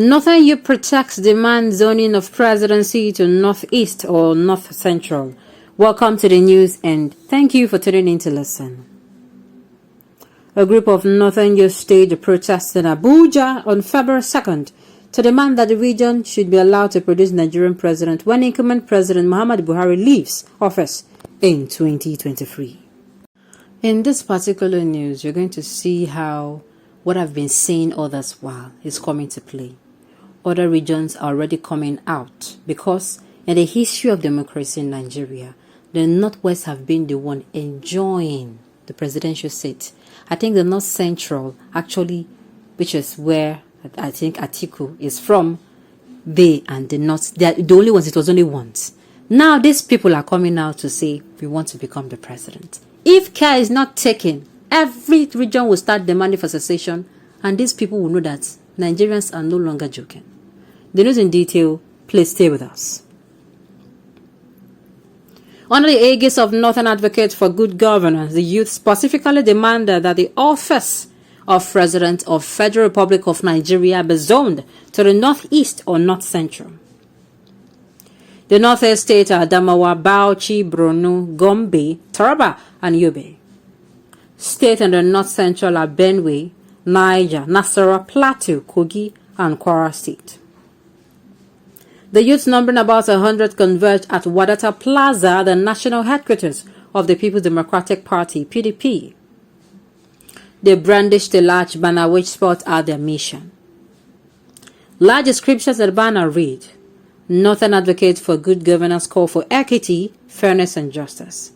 Northern Youth protects demand zoning of presidency to Northeast or North Central. Welcome to the news and thank you for tuning in to listen. A group of Northern Youth staged a protest in Abuja on February 2nd to demand that the region should be allowed to produce Nigerian president when incumbent President Muhammadu Buhari leaves office in 2023. In this particular news, you're going to see how what I've been saying all this while is coming to play. Other regions are already coming out because in the history of democracy in Nigeria, the Northwest have been the one enjoying the presidential seat. I think the North Central actually, which is where I think Atiku is from, they and the North, they are the only ones, it was only once. Now these people are coming out to say, we want to become the president. If care is not taken, every region will start demanding for secession, and these people will know that Nigerians are no longer joking. The news in detail, please stay with us. Under the aegis of Northern Advocates for Good Governance, the youth specifically demanded that the office of President of Federal Republic of Nigeria be zoned to the Northeast or North Central. The Northeast states are Adamawa, Bauchi, Borno, Gombe, Taraba, and Yobe. States in the North Central are Benue, Niger, Nasarawa, Plateau, Kogi, and Kwara State. The youths numbering about 100 converged at Wadata Plaza, the national headquarters of the People's Democratic Party, PDP. They brandished a large banner which spelled out their mission. Large inscriptions at the banner read, Northern Advocates for Good Governance call for equity, fairness, and justice.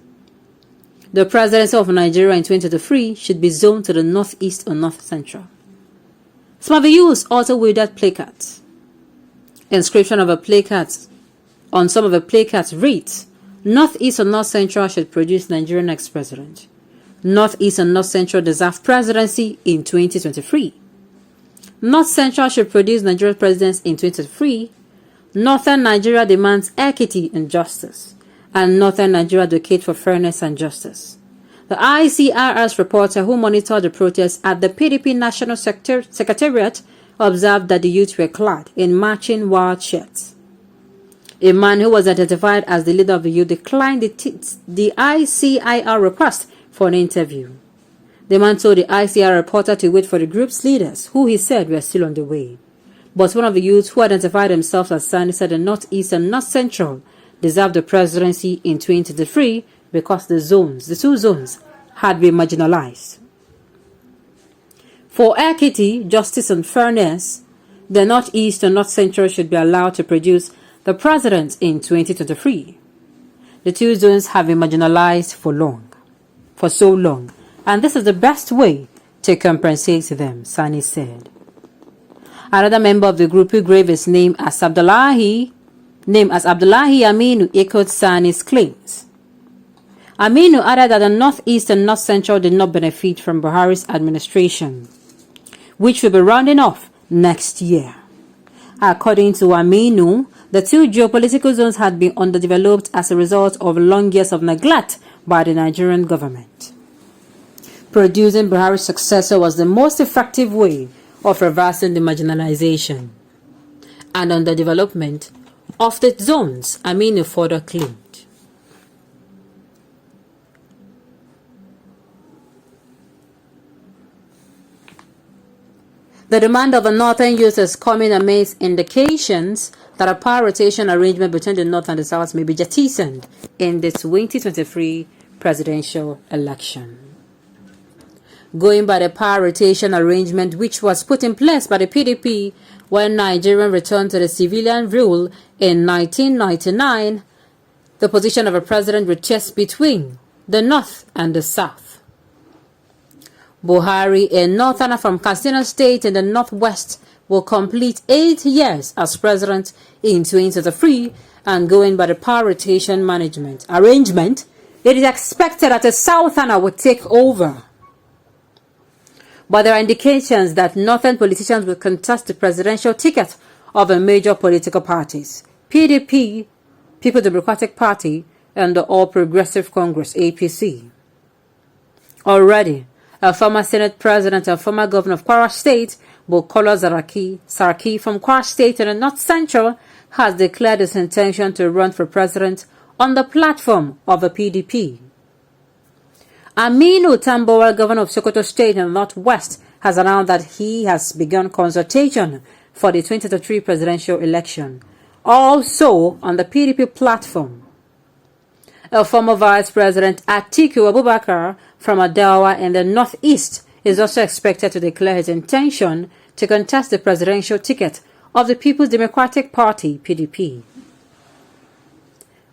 The presidency of Nigeria in 2023 should be zoned to the Northeast or North Central. Some of the youths also wielded placards. Inscription of a placard on some of the placards reads, Northeast or North Central should produce Nigerian next president. Northeast and North Central deserve presidency in 2023. North Central should produce Nigerian presidents in 2023. Northern Nigeria demands equity and justice, and Northern Nigeria advocates for fairness and justice. The ICRS reporter who monitored the protests at the PDP National Secretariat observed that the youths were clad in matching white shirts. A man who was identified as the leader of the youth declined the ICIR request for an interview. The man told the ICIR reporter to wait for the group's leaders, who he said were still on the way. But one of the youths who identified himself as Sani said the Northeast and North Central deserved the presidency in 2023 because the two zones, had been marginalized. For equity, justice, and fairness, the Northeast and North Central should be allowed to produce the president in 2023. The two zones have been marginalized for so long, and this is the best way to compensate them, Sani said. Another member of the group who gave his name as Abdullahi Aminu echoed Sani's claims. Aminu added that the Northeast and North Central did not benefit from Buhari's administration, which will be rounding off next year. According to Aminu, the two geopolitical zones had been underdeveloped as a result of long years of neglect by the Nigerian government. Producing Buhari's successor was the most effective way of reversing the marginalization and underdevelopment of the zones, Aminu further claimed. The demand of the Northern youth is coming amidst indications that a power rotation arrangement between the North and the South may be jettisoned in the 2023 presidential election. Going by the power rotation arrangement which was put in place by the PDP when Nigeria returned to the civilian rule in 1999, the position of a president rotates between the North and the South. Buhari, a northerner from Katsina State in the Northwest, will complete 8 years as president in 2023, and going by the power rotation arrangement, it is expected that a southerner will take over. But there are indications that northern politicians will contest the presidential ticket of the major political parties, PDP, People's Democratic Party, and the All Progressive Congress, APC. Already, a former Senate President and former Governor of Kwara State Bukola Saraki from Kwara State in the North Central has declared his intention to run for president on the platform of the PDP. Aminu Tambuwal, governor of Sokoto State in the Northwest, has announced that he has begun consultation for the 2023 presidential election, also on the PDP platform. A former Vice President Atiku Abubakar from Adawa in the Northeast is also expected to declare his intention to contest the presidential ticket of the People's Democratic Party, PDP.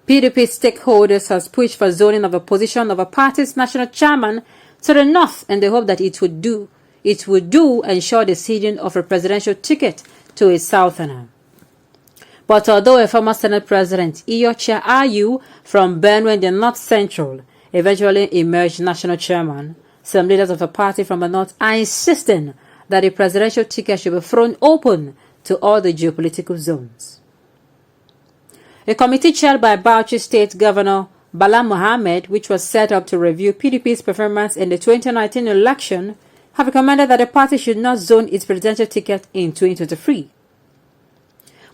PDP stakeholders has pushed for zoning of a position of a party's national chairman to the north in the hope that it would do ensure the ceding of a presidential ticket to a southerner. But although a former Senate President, Iyorchia Ayu from Benue in the North Central, eventually emerged national chairman, some leaders of a party from the north are insisting that the presidential ticket should be thrown open to all the geopolitical zones. A committee chaired by Bauchi State Governor Bala Mohammed, which was set up to review PDP's performance in the 2019 election, have recommended that the party should not zone its presidential ticket in 2023.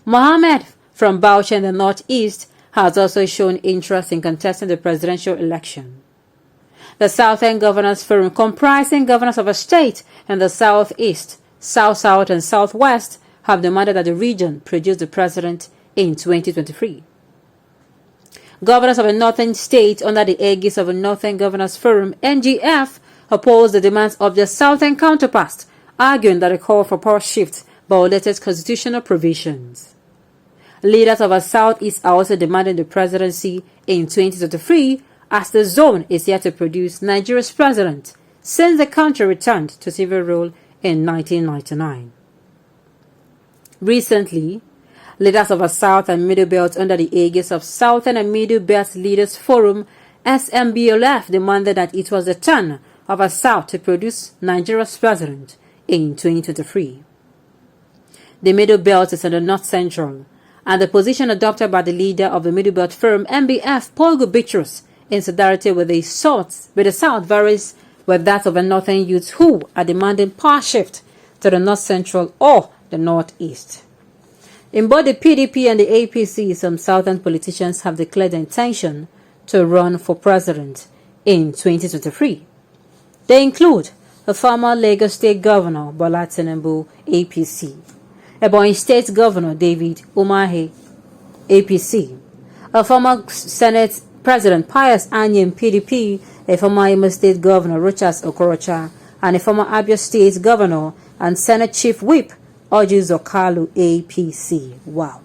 Mohammed from Bauchi in the Northeast has also shown interest in contesting the presidential election. The Southern Governors Forum, comprising governors of a state in the Southeast, South-South and Southwest, have demanded that the region produce the president in 2023. Governors of a northern state under the aegis of a Northern Governors Forum, NGF, opposed the demands of their southern counterparts, arguing that the call for power shift violated constitutional provisions. Leaders of a southeast are also demanding the presidency in 2023, as the zone is yet to produce Nigeria's president since the country returned to civil rule in 1999. Recently, leaders of a South and Middle Belt under the aegis of Southern and Middle Belt Leaders Forum, SMBLF, demanded that it was the turn of a South to produce Nigeria's president in 2023. The Middle Belt is in the North Central, and the position adopted by the leader of the Middle Belt Forum, MBF, Paul Bitrus, in solidarity with the South varies with that of the Northern youths who are demanding power shift to the North Central or the Northeast. In both the PDP and the APC, some Southern politicians have declared their intention to run for president in 2023. They include the former Lagos State Governor Bola Tinubu, APC, Ebonyi State Governor David Umahi, APC, a former Senate President Pius Anyim, PDP, a former Imo State Governor Rochas Okorocha, and a former Abia State Governor and Senate Chief Whip Orji Zokalu, APC. Wow.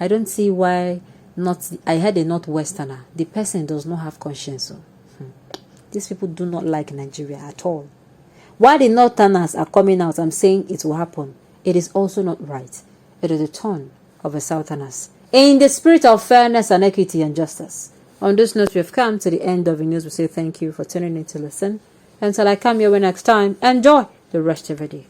I don't see why not. I had a Northwesterner. The person does not have conscience. So. These people do not like Nigeria at all. While the Northerners are coming out and saying it will happen, it is also not right. It is the turn of the Southerners. In the spirit of fairness and equity and justice. On this note, we have come to the end of the news. We say thank you for tuning in to listen. Until I come your way next time, enjoy the rest of the day.